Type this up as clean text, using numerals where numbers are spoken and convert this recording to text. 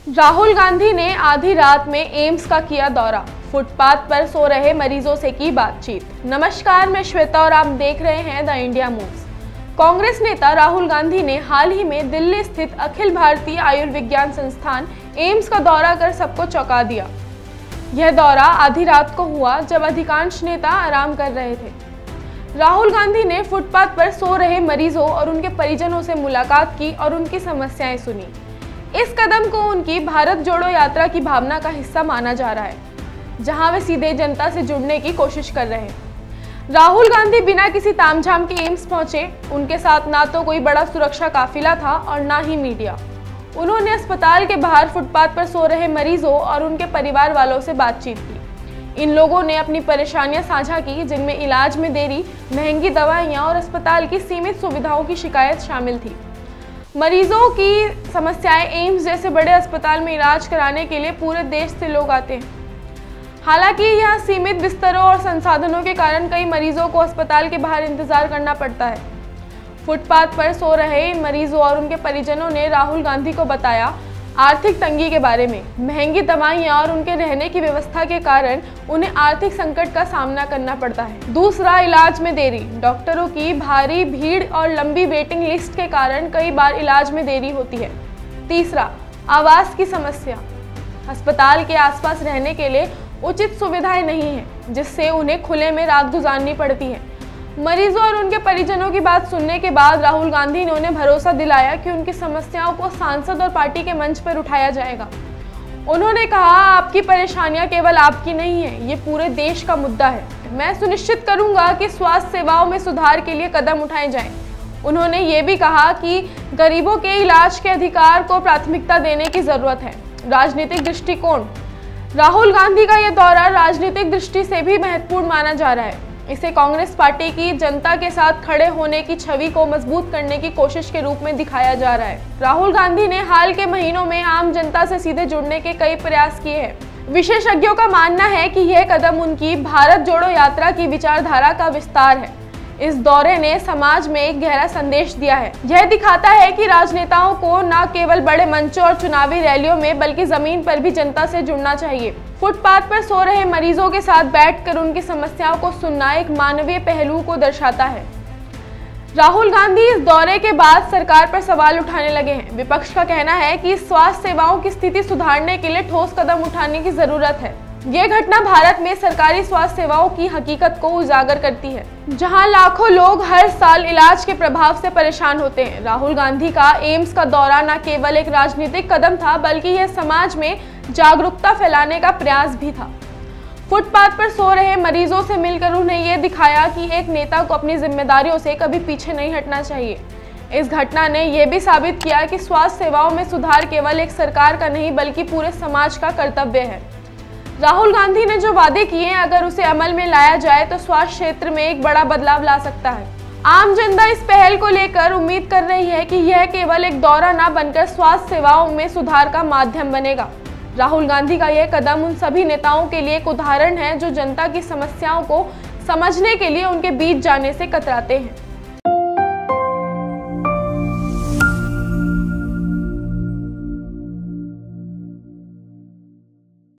राहुल गांधी ने आधी रात में एम्स का किया दौरा, फुटपाथ पर सो रहे मरीजों से की बातचीत। नमस्कार, मैं श्वेता और आप देख रहे हैं द इंडिया मूव्स। कांग्रेस नेता राहुल गांधी ने हाल ही में दिल्ली स्थित अखिल भारतीय आयुर्विज्ञान संस्थान एम्स का दौरा कर सबको चौंका दिया। यह दौरा आधी रात को हुआ जब अधिकांश नेता आराम कर रहे थे। राहुल गांधी ने फुटपाथ पर सो रहे मरीजों और उनके परिजनों से मुलाकात की और उनकी समस्याएं सुनी। इस कदम को उनकी भारत जोड़ो यात्रा की भावना का हिस्सा माना जा रहा है, जहां वे सीधे जनता से जुड़ने की कोशिश कर रहे हैं। राहुल गांधी बिना किसी तामझाम के एम्स पहुंचे। उनके साथ ना तो कोई बड़ा सुरक्षा काफिला था और ना ही मीडिया। उन्होंने अस्पताल के बाहर फुटपाथ पर सो रहे मरीजों और उनके परिवार वालों से बातचीत की। इन लोगों ने अपनी परेशानियां साझा की, जिनमें इलाज में देरी, महंगी दवाइयां और अस्पताल की सीमित सुविधाओं की शिकायत शामिल थी। मरीजों की समस्याएं एम्स जैसे बड़े अस्पताल में इलाज कराने के लिए पूरे देश से लोग आते हैं। हालांकि यहां सीमित बिस्तरों और संसाधनों के कारण कई मरीजों को अस्पताल के बाहर इंतजार करना पड़ता है। फुटपाथ पर सो रहे इन मरीजों और उनके परिजनों ने राहुल गांधी को बताया आर्थिक तंगी के बारे में। महंगी दवाइयां और उनके रहने की व्यवस्था के कारण उन्हें आर्थिक संकट का सामना करना पड़ता है। दूसरा, इलाज में देरी। डॉक्टरों की भारी भीड़ और लंबी वेटिंग लिस्ट के कारण कई बार इलाज में देरी होती है। तीसरा, आवास की समस्या। अस्पताल के आसपास रहने के लिए उचित सुविधाएं नहीं है, जिससे उन्हें खुले में रात गुजारनी पड़ती है। मरीजों और उनके परिजनों की बात सुनने के बाद राहुल गांधी ने उन्हें भरोसा दिलाया कि उनकी समस्याओं को सांसद और पार्टी के मंच पर उठाया जाएगा। उन्होंने कहा, आपकी परेशानियां केवल आपकी नहीं है, ये पूरे देश का मुद्दा है। मैं सुनिश्चित करूंगा कि स्वास्थ्य सेवाओं में सुधार के लिए कदम उठाए जाएं। उन्होंने ये भी कहा कि गरीबों के इलाज के अधिकार को प्राथमिकता देने की जरूरत है। राजनीतिक दृष्टिकोण। राहुल गांधी का यह दौरा राजनीतिक दृष्टि से भी महत्वपूर्ण माना जा रहा है। इसे कांग्रेस पार्टी की जनता के साथ खड़े होने की छवि को मजबूत करने की कोशिश के रूप में दिखाया जा रहा है। राहुल गांधी ने हाल के महीनों में आम जनता से सीधे जुड़ने के कई प्रयास किए हैं। विशेषज्ञों का मानना है कि यह कदम उनकी भारत जोड़ो यात्रा की विचारधारा का विस्तार है। इस दौरे ने समाज में एक गहरा संदेश दिया है। यह दिखाता है कि राजनेताओं को न केवल बड़े मंचों और चुनावी रैलियों में बल्कि जमीन पर भी जनता से जुड़ना चाहिए। फुटपाथ पर सो रहे मरीजों के साथ बैठकर उनकी समस्याओं को सुनना एक मानवीय पहलू को दर्शाता है। राहुल गांधी इस दौरे के बाद सरकार पर सवाल उठाने लगे हैं। विपक्ष का कहना है कि स्वास्थ्य सेवाओं की स्थिति सुधारने के लिए ठोस कदम उठाने की जरूरत है। ये घटना भारत में सरकारी स्वास्थ्य सेवाओं की हकीकत को उजागर करती है, जहां लाखों लोग हर साल इलाज के प्रभाव से परेशान होते हैं। राहुल गांधी का एम्स का दौरा न केवल एक राजनीतिक कदम था, बल्कि यह समाज में जागरूकता फैलाने का प्रयास भी था। फुटपाथ पर सो रहे मरीजों से मिलकर उन्हें यह दिखाया कि एक नेता को अपनी जिम्मेदारियों से कभी पीछे नहीं हटना चाहिए। इस घटना ने यह भी साबित किया कि स्वास्थ्य सेवाओं में सुधार केवल एक सरकार का नहीं, बल्कि पूरे समाज का कर्तव्य है। राहुल गांधी ने जो वादे किए हैं, अगर उसे अमल में लाया जाए तो स्वास्थ्य क्षेत्र में एक बड़ा बदलाव ला सकता है। आम जनता इस पहल को लेकर उम्मीद कर रही है कि यह केवल एक दौरा न बनकर स्वास्थ्य सेवाओं में सुधार का माध्यम बनेगा। राहुल गांधी का यह कदम उन सभी नेताओं के लिए एक उदाहरण है जो जनता की समस्याओं को समझने के लिए उनके बीच जाने से कतराते हैं।